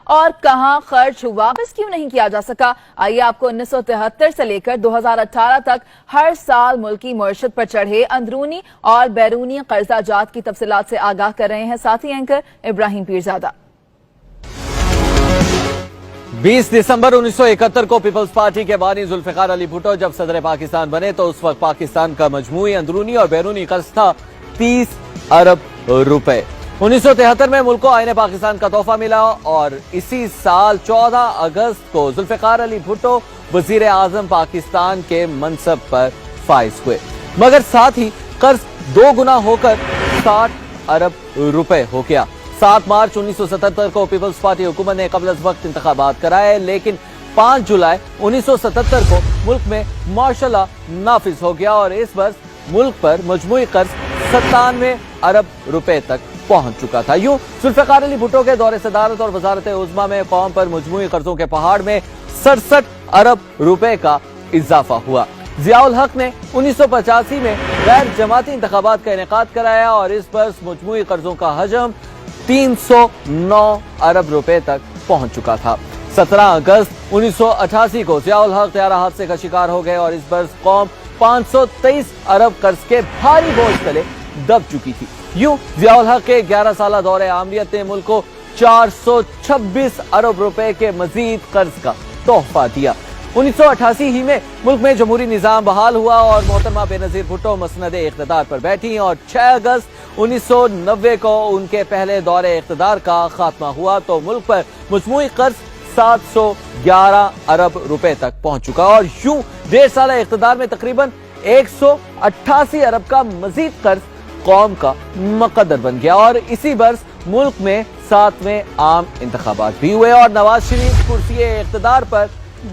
اور کہاں خرچ واپس کیوں نہیں کیا جا سکا؟ آئیے آپ کو 1973 سے لے کر 2018 تک ہر سال ملکی معیشت پر چڑھے اندرونی اور بیرونی قرضہ جات کی تفصیلات سے آگاہ کر رہے ہیں ساتھی اینکر ابراہیم پیرزادہ۔ 20 دسمبر 1971 کو پیپلز پارٹی کے بانی ذوالفقار علی بھٹو جب صدر پاکستان بنے تو اس وقت پاکستان کا مجموعی اندرونی اور بیرونی قرض تھا 30 ارب روپے۔ 1973 میں ملک کو آئین پاکستان کا تحفہ ملا اور اسی سال 14 اگست کو ذوالفقار علی بھٹو وزیر اعظم پاکستان کے منصب پر فائز ہوئے، مگر ساتھ ہی قرض 2 گنا ہو کر 60 ارب روپے ہو گیا۔ 7 مارچ 1977 کو پیپلز پارٹی حکومت نے قبل از وقت انتخابات کرائے، لیکن 5 جولائی 1977 کو ملک میں مارشل لا نافذ ہو گیا اور اس برس ملک پر مجموعی قرض 97 ارب روپے تک پہنچ چکا تھا۔ یوں ذوالفقار علی بھٹو کے دور صدارت اور وزارت عظمیٰ میں قوم پر مجموعی قرضوں کے پہاڑ میں 67 ارب روپے کا اضافہ ہوا۔ ضیاء الحق نے 1985 میں غیر جماعتی انتخابات کا انعقاد کرایا اور اس برس مجموعی قرضوں کا حجم 309 ارب روپے تک پہنچ چکا تھا۔ 17 اگست 1988 کو ضیاء الحق طیارہ حادثے کا شکار ہو گئے اور اس برس قوم 523 ارب قرض کے بھاری بوجھ تلے دب چکی تھی۔ یوں ضیاء الحق کے 11 سالہ دور عامریت نے ملک کو 426 ارب روپے کے مزید قرض کا تحفہ دیا۔ 1988 ہی میں ملک میں جمہوری نظام بحال ہوا اور محترمہ بے نظیر بھٹو مسند اقتدار پر بیٹھی اور 6 اگست 1990 کو ان کے پہلے دور اقتدار کا خاتمہ ہوا تو ملک پر مجموعی قرض 711 ارب روپے تک پہنچ چکا اور یوں 1.5 سالہ اقتدار میں تقریباً 188 ارب کا مزید قرض قوم کا مقدر بن گیا اور اسی برس ملک میں 7ویں عام انتخابات بھی ہوئے اور نواز شریف کرسی اقتدار پر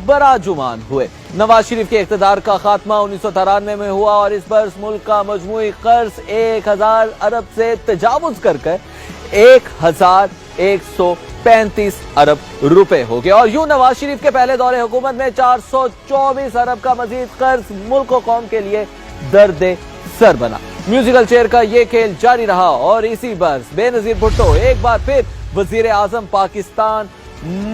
براجمان ہوئے۔ نواز شریف کے اقتدار کا خاتمہ 1993 میں ہوا اور اس برس ملک کا مجموعی قرض 1000 ارب سے تجاوز کر 1135 ارب روپے ہو گیا اور یوں نواز شریف کے پہلے دور حکومت میں 424 ارب کا مزید قرض ملک و قوم کے لیے درد سر بنا۔ میوزیکل چیئر کا یہ کھیل جاری رہا اور اسی برس بے نظیر بھٹو ایک بار پھر وزیر اعظم پاکستان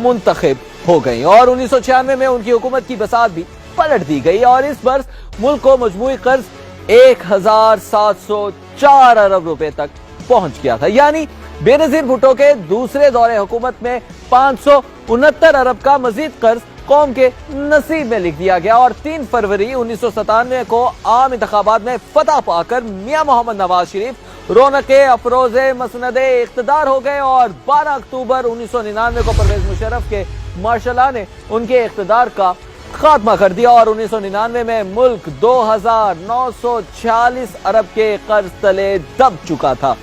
منتخب ہو گئی اور 1996 میں ان کی حکومت کی بساط بھی پلٹ دی گئی اور اس برس ملک کو مجموعی قرض 1704 ارب روپے تک پہنچ گیا تھا، یعنی بے نظیر بھٹو کے دوسرے دور حکومت میں 569 ارب کا مزید قرض قوم کے نصیب میں لکھ دیا گیا اور 3 فروری 1997 کو عام انتخابات میں فتح پا کر میاں محمد نواز شریف رونق افروز مسند اقتدار ہو گئے اور 12 اکتوبر 1999 کو پرویز مشرف کے مارشل لا نے ان کے اقتدار کا خاتمہ کر دیا اور 1999 میں ملک 2946 ارب کے قرض تلے دب چکا تھا۔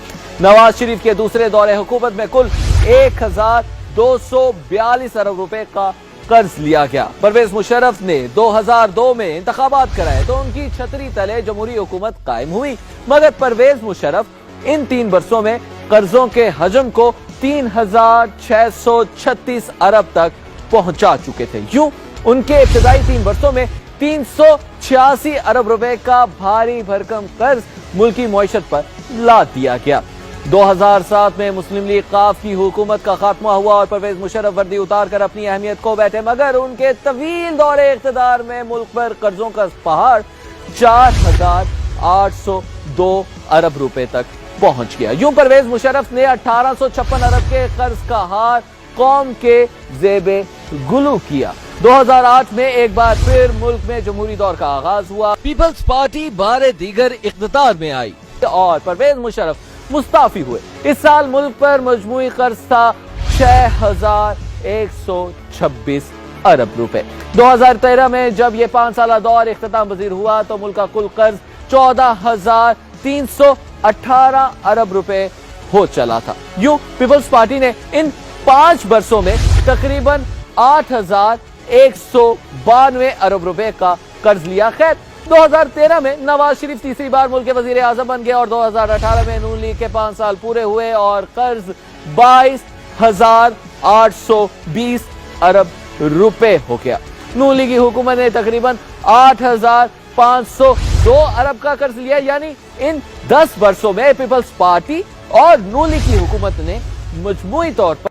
نواز شریف کے دوسرے دور حکومت میں کل 1242 ارب روپے کا قرض لیا گیا۔ پرویز مشرف نے 2002 میں انتخابات کرائے تو ان کی چھتری تلے جمہوری حکومت قائم ہوئی، مگر پرویز مشرف ان 3 برسوں میں قرضوں کے حجم کو 3636 ارب تک پہنچا چکے تھے۔ یوں ان کے ابتدائی 3 برسوں میں 386 ارب روپے کا بھاری بھرکم قرض ملکی معیشت پر لاد دیا گیا۔ 2007 میں مسلم لیگ قاف کی حکومت کا خاتمہ ہوا اور پرویز مشرف وردی اتار کر اپنی اہمیت کھو بیٹھے، مگر ان کے طویل دور اقتدار میں ملک پر قرضوں کا پہاڑ 4802 ارب روپے تک پہنچ گیا۔ یوں پرویز مشرف نے 1856 ارب کے قرض کا ہار قوم کے زیب گلو کیا۔ 2008 میں ایک بار پھر ملک میں جمہوری دور کا آغاز ہوا، پیپلز پارٹی بار دیگر اقتدار میں آئی اور پرویز مشرف مستعفی ہوئے۔ اس سال ملک پر مجموعی قرض تھا 6126 ارب روپے۔ 2013 میں جب یہ 5 سالہ دور اختتام پذیر ہوا تو ملک کا کل قرض 14318 ارب روپے ہو چلا تھا۔ یوں پیپلز پارٹی نے ان 5 برسوں میں تقریباً 8192 ارب روپے کا قرض لیا۔ خیر 2013 میں نواز شریف تیسری بار ملک کے وزیر اعظم بن گئے اور 2018 میں نون لیگ کے 5 سال پورے ہوئے اور قرض 22820 ارب روپے ہو گیا۔ نون لیگی حکومت نے تقریباً 8502 ارب کا قرض لیا، یعنی ان 10 برسوں میں پیپلز پارٹی اور نون لیگ کی حکومت نے مجموعی طور پر